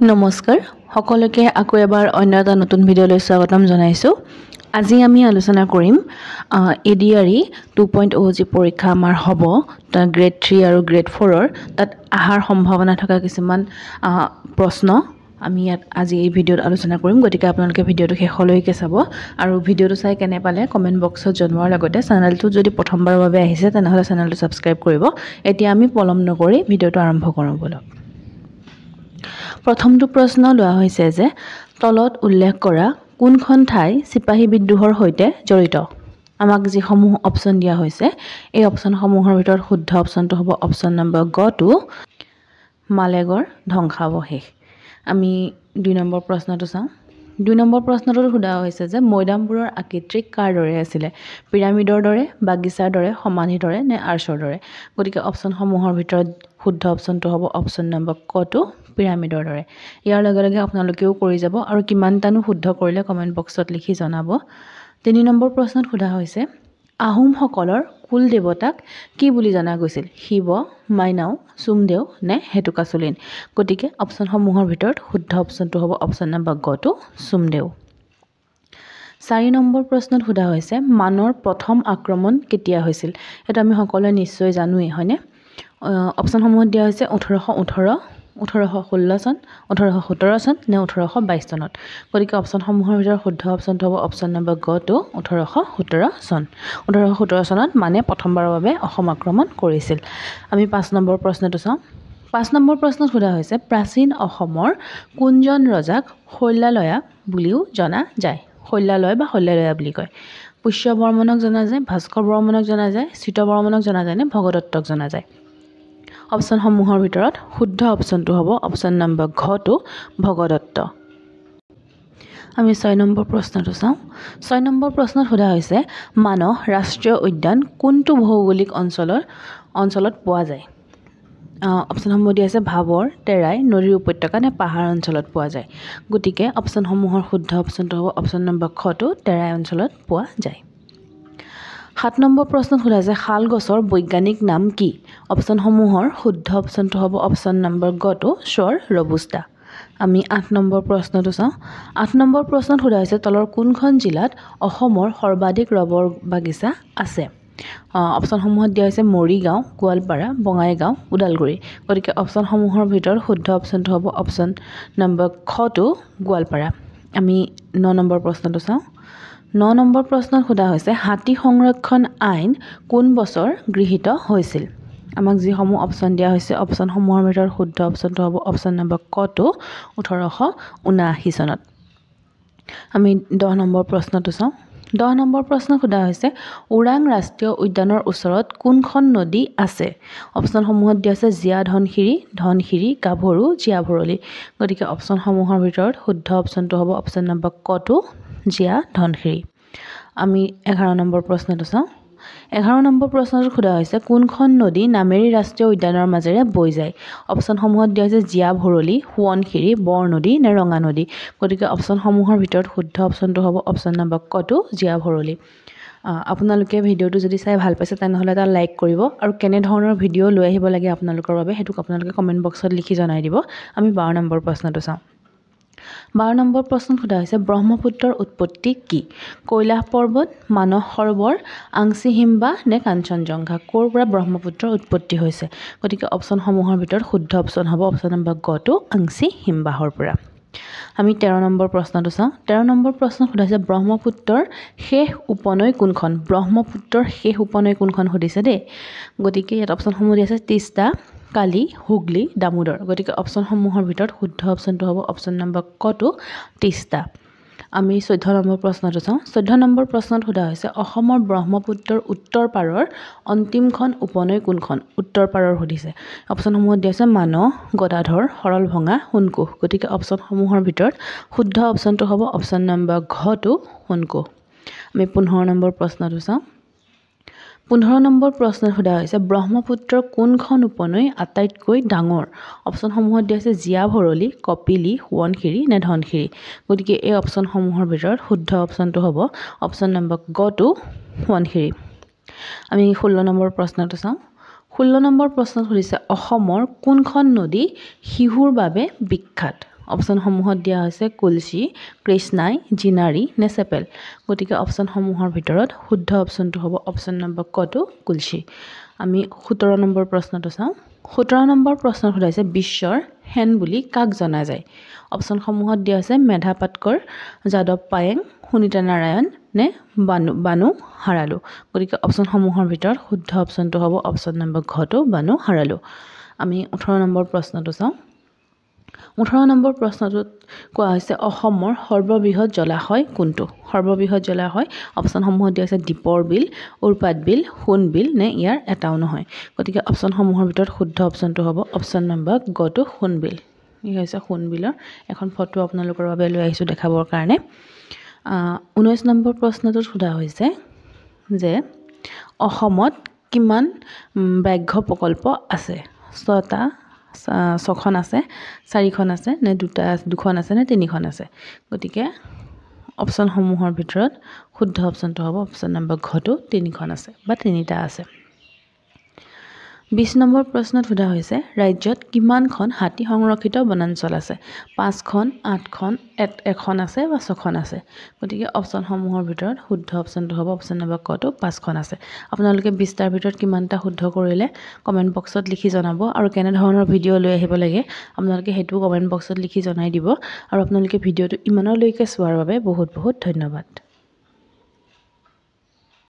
নমস্কাৰ সকলোকে আকৌ এবাৰ অন্য এটা নতুন ভিডিঅ'লৈ স্বাগতম জনাইছোঁ। আজি আমি আলোচনা কৰিম এডিআৰই 2.0 যি পৰীক্ষা আমাৰ হ'ব তাৰ গ্ৰেড 3 আৰু গ্ৰেড 4ৰ তাত আহাৰ সম্ভাৱনা থকা কিছুমান প্ৰশ্ন আমি ইয়াত আজি এই ভিডিঅ'ত আলোচনা কৰিম। গতিকে আপোনালোকে ভিডিঅ'টো শেষলৈকে চাব আৰু ভিডিঅ'টো চাই কেনে পালে কমেণ্ট বক্সত জনোৱাৰ লগতে চেনেলটো যদি প্ৰথমবাৰৰ বাবে আহিছে তেনেহ'লে চেনেলটো ছাবস্ক্ৰাইব কৰিব। এতিয়া আমি পলম নকৰি ভিডিঅ'টো আৰম্ভ কৰোঁ বলক। প্ৰথমটো প্ৰশ্ন লোৱা হৈছে যে তলত উল্লেখ কৰা কোনখন ঠাই চিপাহী বিদ্ৰোহৰ সৈতে জড়িত। আমাক যিসমূহ অপশ্যন দিয়া হৈছে এই অপশ্যনসমূহৰ ভিতৰত শুদ্ধ অপশ্যনটো হ'ব অপশ্যন নম্বৰ গটো মালেগড় ধ্বংসাৱশেষ। আমি 2 নম্বৰ প্ৰশ্নটো চাওঁ। 2 নম্বৰ প্ৰশ্নটোত সোধা হৈছে যে মৈদামবোৰৰ আকৃতি কাৰ দৰে আছিলে, পিৰামিডৰ দৰে, বাগিচাৰ দৰে, সমাধিৰ দৰে নে আৰ্চৰ দৰে। গতিকে অপশ্যনসমূহৰ ভিতৰত শুদ্ধ অপশ্যনটো হ'ব অপশ্যন নম্বৰ কটো পিৰামিডৰ দৰে। ইয়াৰ লগে লগে আপোনালোকেও কৰি যাব আৰু কিমানটানো শুদ্ধ কৰিলে কমেণ্ট বক্সত লিখি জনাব। 3 নম্বৰ প্ৰশ্নত সোধা হৈছে আহোমসকলৰ কুল দেৱতাক কি বুলি জনা গৈছিল, শিৱ, মাইনাও, চুমদেউ নে হেতুকাচুলিন। গতিকে অপশ্যনসমূহৰ ভিতৰত শুদ্ধ অপশ্যনটো হ'ব অপশ্যন নম্বৰ গটো চুমদেউ। 4 নম্বৰ প্ৰশ্নত সোধা হৈছে মানৰ প্ৰথম আক্ৰমণ কেতিয়া হৈছিল। এইটো আমি সকলোৱে নিশ্চয় জানোৱেই হয়নে। অপশ্যনসমূহত দিয়া হৈছে 1818, 1816 চন, 1817 চন নে 1822 চনত। গতিকে অপশ্যনসমূহৰ ভিতৰত শুদ্ধ অপশ্যনটো হ'ব অপশ্যন নম্বৰ গটো 1817 চন। 1817 চনত মানে প্ৰথমবাৰৰ বাবে অসম আক্ৰমণ কৰিছিল। আমি 5 নম্বৰ প্ৰশ্নটো চাওঁ। 5 নম্বৰ প্ৰশ্নত সোধা হৈছে প্ৰাচীন অসমৰ কোনজন ৰজাক শৈলালয়া বুলিও জনা যায়। শৈলালয় বা শৈলালয়া বুলি কয়। পুষ্য বৰ্মনক জনা যায়, ভাস্কৰ বৰ্মনক জনা যায়, চিত বৰ্মনক জনা যায় নে ভগদত্তক জনা যায়। অপশ্যনসমূহৰ ভিতৰত শুদ্ধ অপশ্যনটো হ'ব অপশ্যন নম্বৰ ঘটো ভগদত্ত। আমি 6 নম্বৰ প্ৰশ্নটো চাওঁ। 6 নম্বৰ প্ৰশ্নত সোধা হৈছে মানস ৰাষ্ট্ৰীয় উদ্যান কোনটো ভৌগোলিক অঞ্চলত পোৱা যায়। অপশ্যনসমূহ দিয়া আছে ভাবৰ, তেৰাই, নদীৰ উপত্যকা নে পাহাৰ অঞ্চলত পোৱা যায়। গতিকে অপশ্যনসমূহৰ শুদ্ধ অপশ্যনটো হ'ব অপশ্যন নম্বৰ খটো তেৰাই অঞ্চলত পোৱা যায়। 7 নম্বৰ প্ৰশ্নত সোধা হৈছে শাল গছৰ বৈজ্ঞানিক নাম কি। অপশ্যনসমূহৰ শুদ্ধ অপশ্যনটো হ'ব অপশ্যন নম্বৰ গটো শ্বৰ ৰবুষ্টা। আমি 8 নম্বৰ প্ৰশ্নটো চাওঁ। 8 নম্বৰ প্ৰশ্নত সোধা হৈছে তলৰ কোনখন জিলাত অসমৰ সৰ্বাধিক ৰবৰ বাগিচা আছে। অপশ্যনসমূহত দিয়া হৈছে মৰিগাঁও, গোৱালপাৰা, বঙাইগাঁও, ওদালগুৰি। গতিকে অপশ্যনসমূহৰ ভিতৰত শুদ্ধ অপশ্যনটো হ'ব অপশ্যন নম্বৰ খটো গোৱালপাৰা। আমি 9 নম্বৰ প্ৰশ্নটো চাওঁ। 9 নম্বৰ প্ৰশ্নত সোধা হৈছে হাতী সংৰক্ষণ আইন কোন বছৰ গৃহীত হৈছিল। আমাক যিসমূহ অপশ্যন দিয়া হৈছে অপশ্যনসমূহৰ ভিতৰত শুদ্ধ অপশ্যনটো হ'ব অপশ্যন নম্বৰ কটো 1879 চনত। আমি 10 নম্বৰ প্ৰশ্নটো চাওঁ। 10 নম্বৰ প্ৰশ্ন সোধা হৈছে ওৰাং ৰাষ্ট্ৰীয় উদ্যানৰ ওচৰত কোনখন নদী আছে। অপশ্যনসমূহত দিয়া আছে জীয়া ধনশিৰি, ধনশিৰি, গাভৰু, জীয়া ভৰলী। গতিকে অপশ্যনসমূহৰ ভিতৰত শুদ্ধ অপশ্যনটো হ'ব অপশ্যন নম্বৰ কটো জীয়া ধনশিৰি। আমি 11 নম্বৰ প্ৰশ্নটো চাওঁ। 11 নম্বৰ প্ৰশ্নটো সোধা হৈছে কোনখন নদী নামেৰি ৰাষ্ট্ৰীয় উদ্যানৰ মাজেৰে বৈ যায়। অপশ্যনসমূহত দিয়া হৈছে জীয়া ভৰলী, সোৱণশিৰি, বৰনদী নে ৰঙা নদী। গতিকে অপশ্যনসমূহৰ ভিতৰত শুদ্ধ অপশ্যনটো হ'ব অপশ্যন নম্বৰ কটো জীয়া ভৰলী। আপোনালোকে ভিডিঅ'টো যদি চাই ভাল পাইছে তেনেহ'লে এটা লাইক কৰিব আৰু কেনেধৰণৰ ভিডিঅ' লৈ আহিব লাগে আপোনালোকৰ বাবে সেইটো আপোনালোকে কমেণ্ট বক্সত লিখি জনাই দিব। আমি 12 নম্বৰ প্ৰশ্নটো চাওঁ। 12 নম্বৰ প্ৰশ্নত সোধা হৈছে ব্ৰহ্মপুত্ৰৰ উৎপত্তি কি। কৈলাশ পৰ্বত, মানস সৰোবৰ, আংচি হিমবাহ নে কাঞ্চনজংঘা। ক'ৰ পৰা ব্ৰহ্মপুত্ৰৰ উৎপত্তি হৈছে। গতিকে অপশ্যনসমূহৰ ভিতৰত শুদ্ধ অপশ্যন হ'ব অপশ্যন নম্বৰ গটো আংচি হিমবাহৰ পৰা। আমি 13 নম্বৰ প্ৰশ্নটো চাওঁ। 13 নম্বৰ প্ৰশ্নত সোধা হৈছে ব্ৰহ্মপুত্ৰৰ শেষ উপনৈ কোনখন। ব্ৰহ্মপুত্ৰৰ শেষ উপনৈ কোনখন সুধিছে দেই। গতিকে ইয়াত অপশ্যনসমূহ দিয়া আছে তিষ্টা, কালি, হুগলী, দামোদৰ। গতিকে অপশ্যনসমূহৰ ভিতৰত শুদ্ধ অপশ্যনটো হ'ব অপশ্যন নম্বৰ কটো তিষ্টা। আমি 14 নম্বৰ প্ৰশ্নটো চাওঁ। 14 নম্বৰ প্ৰশ্নত সোধা হৈছে অসমৰ ব্ৰহ্মপুত্ৰৰ উত্তৰ পাৰৰ অন্তিমখন উপনৈ কোনখন। উত্তৰ পাৰৰ সুধিছে। অপশ্যনসমূহত দিয়া আছে মানস, গদাধৰ, সৰলভঙা, সোণকোষ। গতিকে অপশ্যনসমূহৰ ভিতৰত শুদ্ধ অপশ্যনটো হ'ব অপশ্যন নম্বৰ ঘটো সোণকোষ। আমি 15 নম্বৰ প্ৰশ্নটো চাওঁ। 15 নম্বৰ প্ৰশ্নত সোধা হৈছে ব্ৰহ্মপুত্ৰৰ কোনখন উপনৈ আটাইতকৈ ডাঙৰ। অপশ্যনসমূহত দিয়া আছে জীয়া ভৰলী, কপিলী, সোৱণশিৰি নে ধনশিৰি। গতিকে এই অপশ্যনসমূহৰ ভিতৰত শুদ্ধ অপশ্যনটো হ'ব অপশ্যন নম্বৰ গটো সোৱণশিৰি। আমি 16 নম্বৰ প্ৰশ্নটো চাওঁ। 16 নম্বৰ প্ৰশ্নত সুধিছে অসমৰ কোনখন নদী শিহুৰ বাবে বিখ্যাত। অপশ্যনসমূহত দিয়া হৈছে কুলচী, কৃষ্ণাই, জিনাৰী নে চেপেল। গতিকে অপশ্যনসমূহৰ ভিতৰত শুদ্ধ অপশ্যনটো হ'ব অপশ্যন নম্বৰ কটো কুলচী। আমি 17 নম্বৰ প্ৰশ্নটো চাওঁ। 17 নম্বৰ প্ৰশ্নত সোধাইছে বিশ্বৰ সেন বুলি কাক জনা যায়। অপশ্যনসমূহত দিয়া হৈছে মেধা পাটকৰ, যাদৱ পায়েং, সুনীতা নাৰায়ণ নে বানু হাৰালু। গতিকে অপশ্যনসমূহৰ ভিতৰত শুদ্ধ অপশ্যনটো হ'ব অপশ্যন নম্বৰ ঘটো বানু হাৰালু। আমি 18 নম্বৰ প্ৰশ্নটো চাওঁ। 18 নম্বৰ প্ৰশ্নটোত কোৱা হৈছে অসমৰ সৰ্ববৃহৎ জলাশয় কোনটো। সৰ্ববৃহৎ জলাশয় অপশ্যনসমূহত দিয়া হৈছে দীপৰ বিল, উৰপাত বিল, সোণ বিল নে ইয়াৰ এটাও নহয়। গতিকে অপশ্যনসমূহৰ ভিতৰত শুদ্ধ অপশ্যনটো হ'ব অপশ্যন নম্বৰ গটো সোণ বিল। ই হৈছে সোণ বিলৰ এখন ফটো আপোনালোকৰ বাবে লৈ আহিছোঁ দেখাবৰ কাৰণে। 19 নম্বৰ প্ৰশ্নটোত সোধা হৈছে যে অসমত কিমান ব্যাঘ্ৰ প্ৰকল্প আছে। 6খন আছে, 4খন আছে নে দুখন আছে নে 3খন আছে। গতিকে অপশ্যনসমূহৰ ভিতৰত শুদ্ধ অপশ্যনটো হ'ব অপশ্যন নম্বৰ ঘটো 3খন আছে বা 3টা আছে। 20 নম্বৰ প্ৰশ্নত সোধা হৈছে ৰাজ্যত কিমানখন হাতী সংৰক্ষিত বনাঞ্চল আছে। 5খন, 8খন, 1খন আছে বা 6খন আছে। গতিকে অপশ্যনসমূহৰ ভিতৰত শুদ্ধ অপশ্যনটো হ'ব অপশ্যন নম্বৰ কটো 5খন আছে। আপোনালোকে 20টাৰ ভিতৰত কিমানটা শুদ্ধ কৰিলে কমেণ্ট বক্সত লিখি জনাব আৰু কেনেধৰণৰ ভিডিঅ' লৈ আহিব লাগে আপোনালোকে সেইটোও কমেণ্ট বক্সত লিখি জনাই দিব। আৰু আপোনালোকে ভিডিঅ'টো ইমানলৈকে চোৱাৰ বাবে বহুত বহুত ধন্যবাদ।